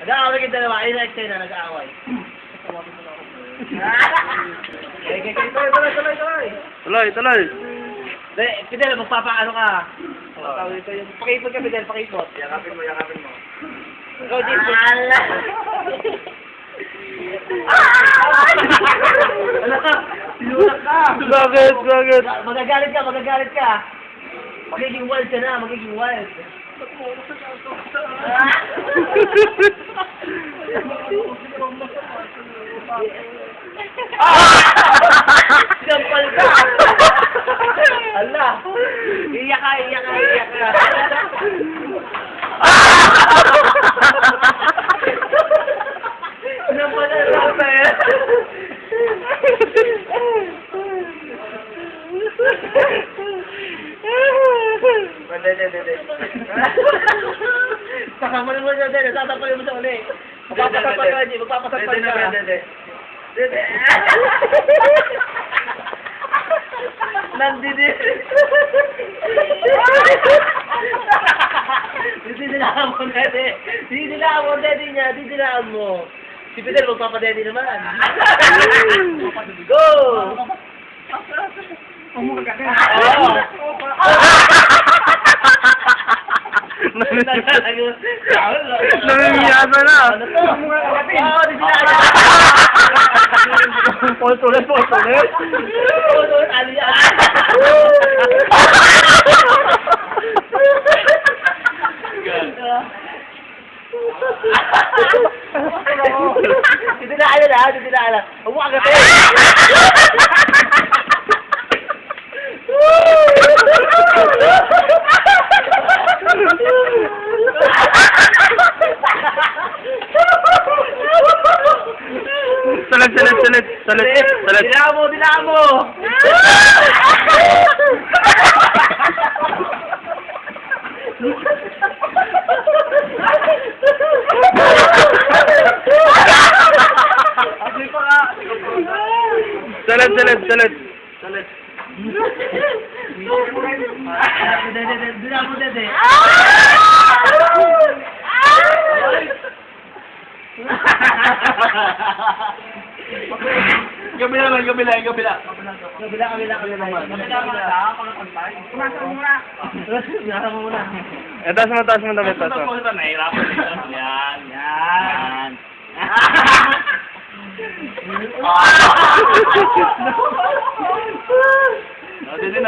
Nag-aaway kayo dalawa. Ayun na eksena, nag-aaway. Tuloy. Fidel, magpapaano ka? Pakipot ka, Fidel, pakipot. Yakapin mo. Ikaw, James. Sinulat ka. Bakit? Magagalit ka. Magiging wild ka na, magiging wild. Sinampal ka. Ala. Iyak ka. Sinampal ka. Hindi. Sakaman mo siya din, tatapalin mo siya ulit. Magpapasampal ka, G. Magpapasampal ka. Hindi. Nandidi. Didilaan mo. Si Fidel, magpapadedi naman. Go! Namimiyasa na. Ano to? Oo, didilaan. Tuloy, ano yan? Didilaan na. Huwag mo agatin. Salit. Dilaan mo. Salit. Dilaan mo, Dede. Kabila. Kumasa mo muna. Taas mo damit. Nahirapan dito. Yan. Dede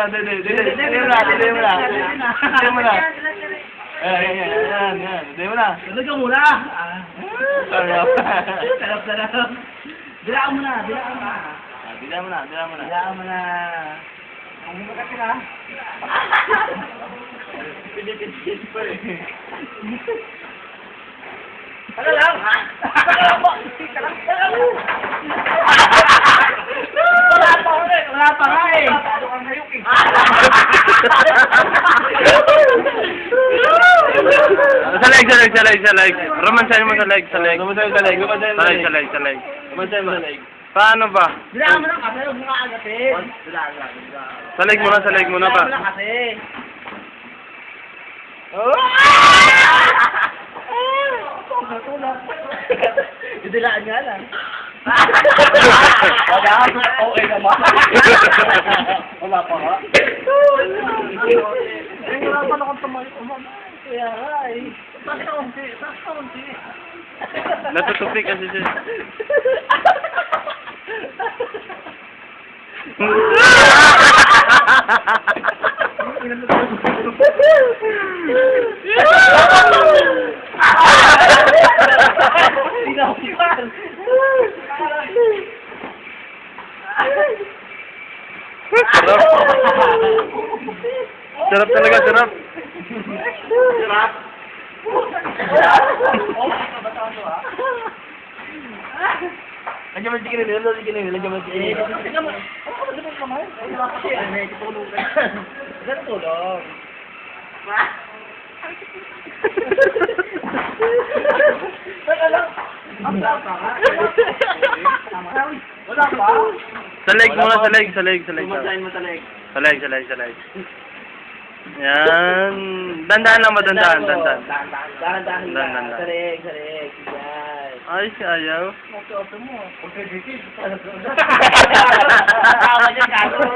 mo na. Yan. Dede mo na. Tulog ka muna. Sarap. Dilaan mo na. Dila mo na. Ang muna ka sila. Pinipit pa eh. Taga lang. Wala pa nga eh. Sa leg. Romansahin mo sa leg. Kumansay mo sa leg. Paano ba? Dilaan mo lang kasi. Huwag mo nga agatin. Sa leg muna pa. Dilaan mo lang kasi. Didilaan nga lang. Okay naman. Wala pa nga. Wala pa na akong tumayo. Kaya nga eh. Taas ka unti. Natutupik kasi siya. Sarap talaga, sarap. Lagyan mo chicken nila. Tulog. Wala pa? Sa leg muna, sa leg. Kumansahin mo sa leg. Sa leg. Yan. Dandan lang ba? Dandan. Dandan. Dahan-dahan lang. Dahan-dahan. Sarig. Yan. Ay, si ayaw. Moto mo. Pagkagigil. Tama niya, gago.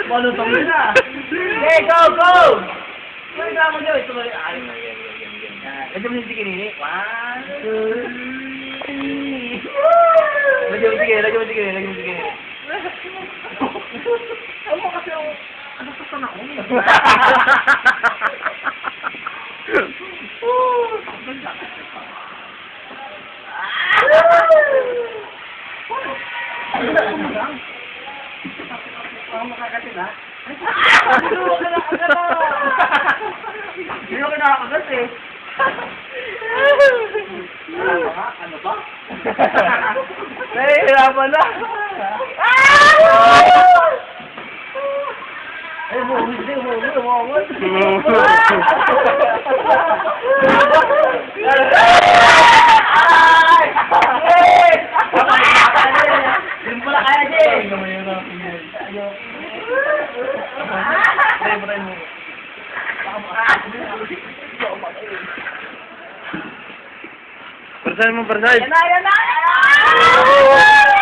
Malutong yun ah. Okay, go! Ano na mo dyan? Ito mo rin. Ay, lagyan mo yung tikinini. 1, 2, 3. Lagyan mo yung tikinini. Ano kasi ako? Ano sa sana ko? Makakasin ha? Hindi ko kinakagat eh. Ano ba? Nahihirapan na. Ay, umungod. Hindi mo pala kaya, Jay. Persay mo, persay. Yan na!